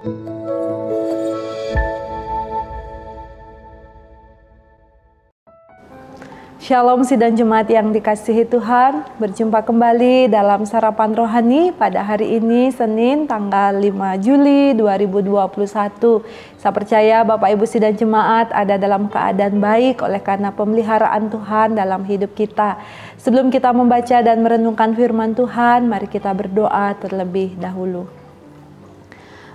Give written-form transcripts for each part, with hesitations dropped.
Shalom sidang jemaat yang dikasihi Tuhan, berjumpa kembali dalam Sarapan Rohani pada hari ini Senin tanggal 5 Juli 2021. Saya percaya Bapak Ibu sidang jemaat ada dalam keadaan baik oleh karena pemeliharaan Tuhan dalam hidup kita. Sebelum kita membaca dan merenungkan firman Tuhan, mari kita berdoa terlebih dahulu.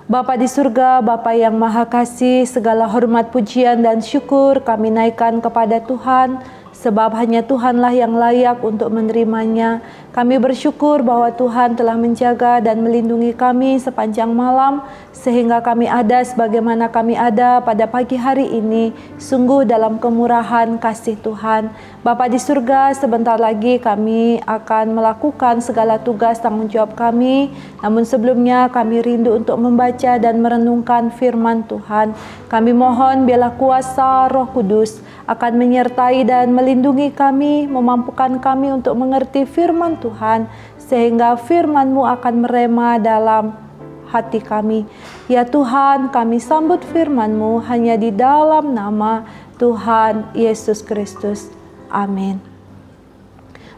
Bapa di surga, Bapa yang Maha Kasih, segala hormat, pujian, dan syukur kami naikkan kepada Tuhan, sebab hanya Tuhanlah yang layak untuk menerimanya. Kami bersyukur bahwa Tuhan telah menjaga dan melindungi kami sepanjang malam, sehingga kami ada sebagaimana kami ada pada pagi hari ini, sungguh dalam kemurahan kasih Tuhan. Bapa di surga, sebentar lagi kami akan melakukan segala tugas tanggung jawab kami, namun sebelumnya kami rindu untuk membaca dan merenungkan firman Tuhan. Kami mohon biarlah kuasa Roh Kudus akan menyertai dan melindungi kami, memampukan kami untuk mengerti firman Tuhan, sehingga firman-Mu akan merema dalam hati kami. Ya Tuhan, kami sambut firman-Mu hanya di dalam nama Tuhan Yesus Kristus. Amin.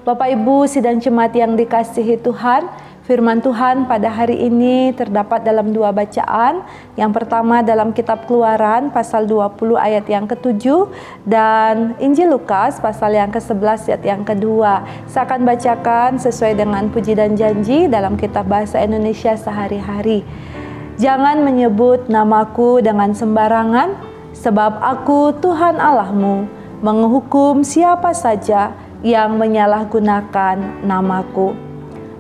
Bapak Ibu sidang jemaat yang dikasihi Tuhan, firman Tuhan pada hari ini terdapat dalam dua bacaan. Yang pertama dalam kitab Keluaran pasal 20 ayat yang ke-7 dan Injil Lukas pasal yang ke-11 ayat yang kedua. Saya akan bacakan sesuai dengan puji dan janji dalam kitab bahasa Indonesia sehari-hari. Jangan menyebut namaku dengan sembarangan, sebab aku Tuhan Allahmu, menghukum siapa saja yang menyalahgunakan namaku.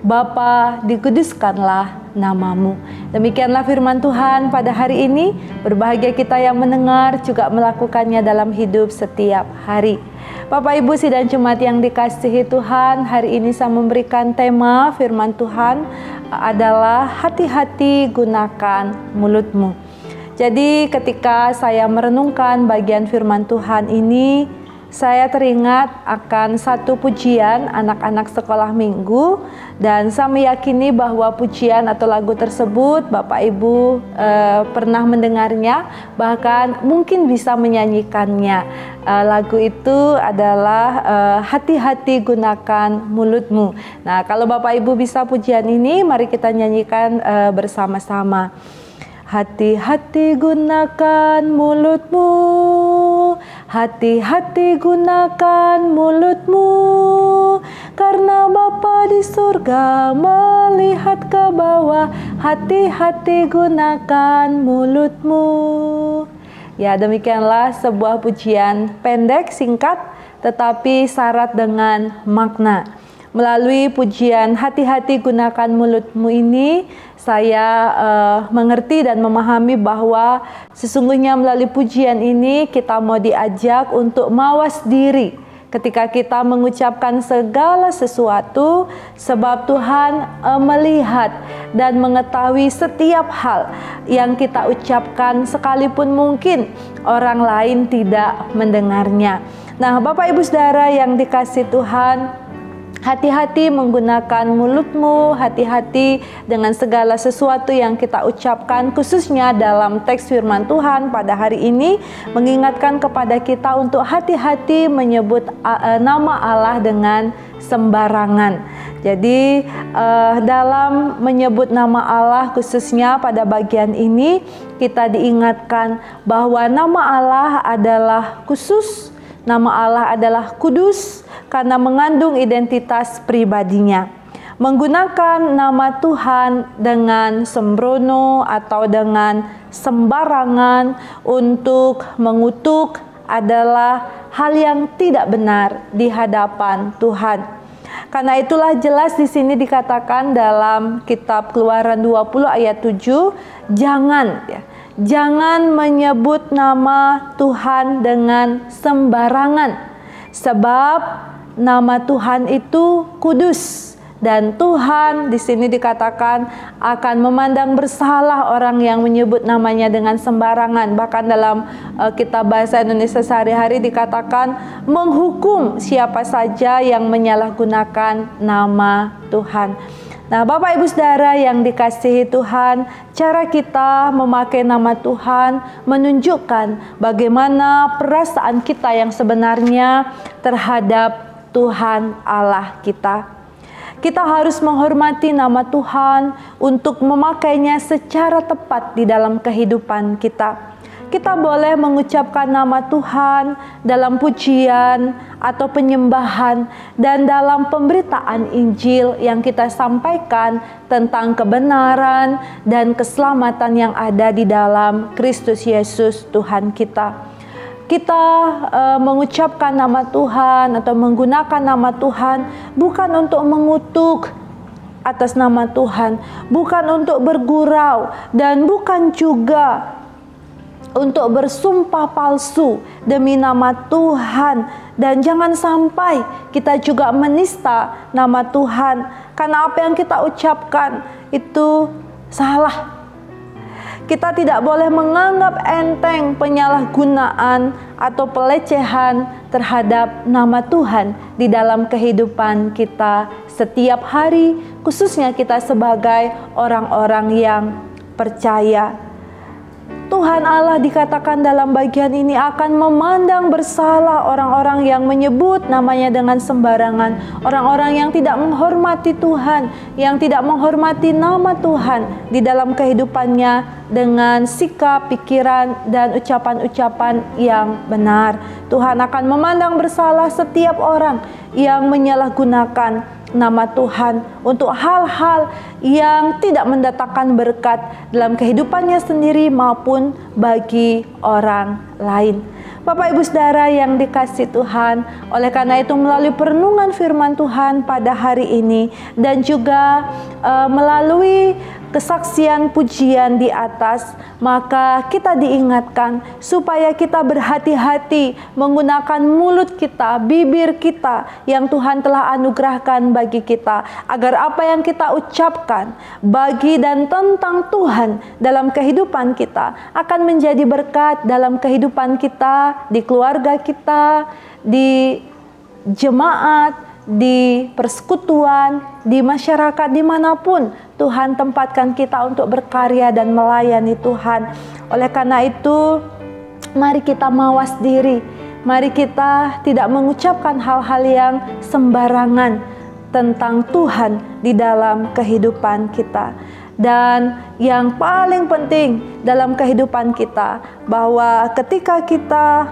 Bapa, dikuduskanlah namamu. Demikianlah firman Tuhan pada hari ini. Berbahagia kita yang mendengar juga melakukannya dalam hidup setiap hari. Bapak Ibu sidang jemaat yang dikasihi Tuhan, hari ini saya memberikan tema firman Tuhan adalah hati-hati gunakan mulutmu. Jadi ketika saya merenungkan bagian firman Tuhan ini, saya teringat akan satu pujian anak-anak sekolah minggu, dan saya meyakini bahwa pujian atau lagu tersebut Bapak Ibu pernah mendengarnya, bahkan mungkin bisa menyanyikannya. Lagu itu adalah hati-hati gunakan mulutmu. Nah, kalau Bapak Ibu bisa pujian ini, mari kita nyanyikan bersama-sama. Hati-hati gunakan mulutmu, hati-hati gunakan mulutmu, karena Bapa di surga melihat ke bawah. Hati-hati gunakan mulutmu. Ya, demikianlah sebuah pujian pendek, singkat, tetapi syarat dengan makna. Melalui pujian hati-hati gunakan mulutmu ini, saya mengerti dan memahami bahwa sesungguhnya melalui pujian ini kita mau diajak untuk mawas diri ketika kita mengucapkan segala sesuatu, sebab Tuhan melihat dan mengetahui setiap hal yang kita ucapkan, sekalipun mungkin orang lain tidak mendengarnya. Nah, Bapak Ibu Saudara yang dikasihi Tuhan, hati-hati menggunakan mulutmu, hati-hati dengan segala sesuatu yang kita ucapkan, khususnya dalam teks firman Tuhan pada hari ini mengingatkan kepada kita untuk hati-hati menyebut nama Allah dengan sembarangan. Jadi dalam menyebut nama Allah, khususnya pada bagian ini kita diingatkan bahwa nama Allah adalah khusus, nama Allah adalah kudus, karena mengandung identitas pribadinya. Menggunakan nama Tuhan dengan sembrono atau dengan sembarangan untuk mengutuk adalah hal yang tidak benar di hadapan Tuhan. Karena itulah jelas di sini dikatakan dalam kitab Keluaran 20 ayat 7, jangan menyebut nama Tuhan dengan sembarangan, sebab nama Tuhan itu kudus, dan Tuhan di sini dikatakan akan memandang bersalah orang yang menyebut namanya dengan sembarangan. Bahkan dalam kitab bahasa Indonesia sehari-hari dikatakan menghukum siapa saja yang menyalahgunakan nama Tuhan. Nah, Bapak Ibu Saudara yang dikasihi Tuhan, Cara kita memakai nama Tuhan menunjukkan bagaimana perasaan kita yang sebenarnya terhadap Tuhan Allah kita. Kita harus menghormati nama Tuhan untuk memakainya secara tepat di dalam kehidupan kita. Kita boleh mengucapkan nama Tuhan dalam pujian atau penyembahan dan dalam pemberitaan Injil yang kita sampaikan tentang kebenaran dan keselamatan yang ada di dalam Kristus Yesus Tuhan kita. Kita mengucapkan nama Tuhan atau menggunakan nama Tuhan bukan untuk mengutuk atas nama Tuhan, bukan untuk bergurau, dan bukan juga untuk bersumpah palsu demi nama Tuhan. Dan jangan sampai kita juga menista nama Tuhan, karena apa yang kita ucapkan itu salah. Kita tidak boleh menganggap enteng penyalahgunaan atau pelecehan terhadap nama Tuhan di dalam kehidupan kita setiap hari, khususnya kita sebagai orang-orang yang percaya. Tuhan Allah dikatakan dalam bagian ini akan memandang bersalah orang-orang yang menyebut namanya dengan sembarangan, orang-orang yang tidak menghormati Tuhan, yang tidak menghormati nama Tuhan di dalam kehidupannya dengan sikap, pikiran, dan ucapan-ucapan yang benar. Tuhan akan memandang bersalah setiap orang yang menyalahgunakan nama Tuhan untuk hal-hal yang tidak mendatangkan berkat dalam kehidupannya sendiri maupun bagi orang lain. Bapak Ibu Saudara yang dikasihi Tuhan, oleh karena itu melalui perenungan firman Tuhan pada hari ini dan juga melalui kesaksian pujian di atas, maka kita diingatkan supaya kita berhati-hati menggunakan mulut kita, bibir kita yang Tuhan telah anugerahkan bagi kita, agar apa yang kita ucapkan bagi dan tentang Tuhan dalam kehidupan kita akan menjadi berkat dalam kehidupan kita, di keluarga kita, di jemaat, di persekutuan, di masyarakat, dimanapun Tuhan tempatkan kita untuk berkarya dan melayani Tuhan. Oleh karena itu, mari kita mawas diri, mari kita tidak mengucapkan hal-hal yang sembarangan tentang Tuhan di dalam kehidupan kita. Dan yang paling penting dalam kehidupan kita, bahwa ketika kita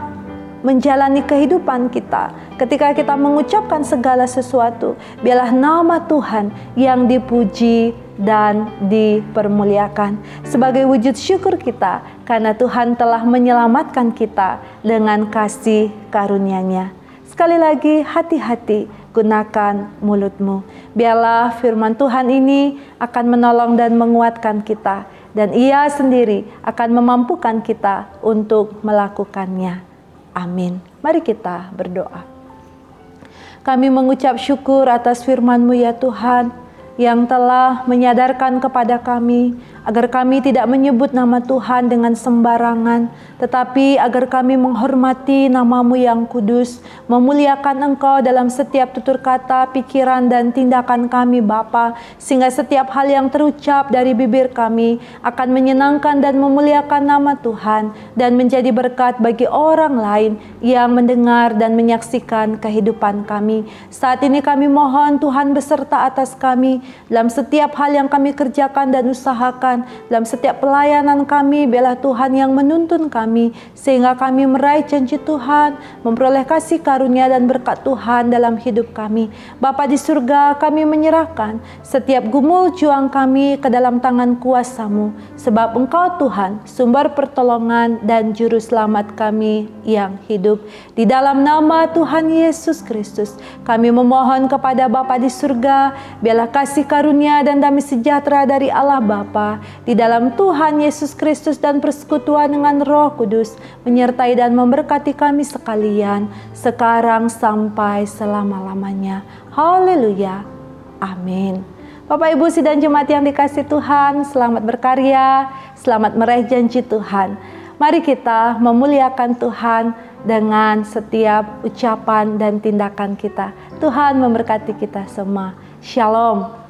menjalani kehidupan kita, ketika kita mengucapkan segala sesuatu, biarlah nama Tuhan yang dipuji dan dipermuliakan sebagai wujud syukur kita karena Tuhan telah menyelamatkan kita dengan kasih karunia-Nya. Sekali lagi, hati-hati gunakan mulutmu. Biarlah firman Tuhan ini akan menolong dan menguatkan kita, dan Ia sendiri akan memampukan kita untuk melakukannya. Amin. Mari kita berdoa. Kami mengucap syukur atas firman-Mu ya Tuhan, yang telah menyadarkan kepada kami agar kami tidak menyebut nama Tuhan dengan sembarangan, tetapi agar kami menghormati nama-Mu yang kudus, memuliakan Engkau dalam setiap tutur kata, pikiran, dan tindakan kami Bapa, sehingga setiap hal yang terucap dari bibir kami akan menyenangkan dan memuliakan nama Tuhan dan menjadi berkat bagi orang lain yang mendengar dan menyaksikan kehidupan kami. Saat ini kami mohon Tuhan beserta atas kami dalam setiap hal yang kami kerjakan dan usahakan, dalam setiap pelayanan kami. Biarlah Tuhan yang menuntun kami sehingga kami meraih janji Tuhan, memperoleh kasih karunia dan berkat Tuhan dalam hidup kami. Bapa di surga, kami menyerahkan setiap gumul juang kami ke dalam tangan kuasa-Mu, sebab Engkau Tuhan sumber pertolongan dan juru selamat kami yang hidup. Di dalam nama Tuhan Yesus Kristus kami memohon kepada Bapa di surga, biarlah kasih karunia dan damai sejahtera dari Allah Bapa, di dalam Tuhan Yesus Kristus dan persekutuan dengan Roh Kudus menyertai dan memberkati kami sekalian sekarang sampai selama-lamanya. Haleluya. Amin. Bapak Ibu sidang jemaat yang dikasihi Tuhan, selamat berkarya, selamat meraih janji Tuhan. Mari kita memuliakan Tuhan dengan setiap ucapan dan tindakan kita. Tuhan memberkati kita semua. Shalom.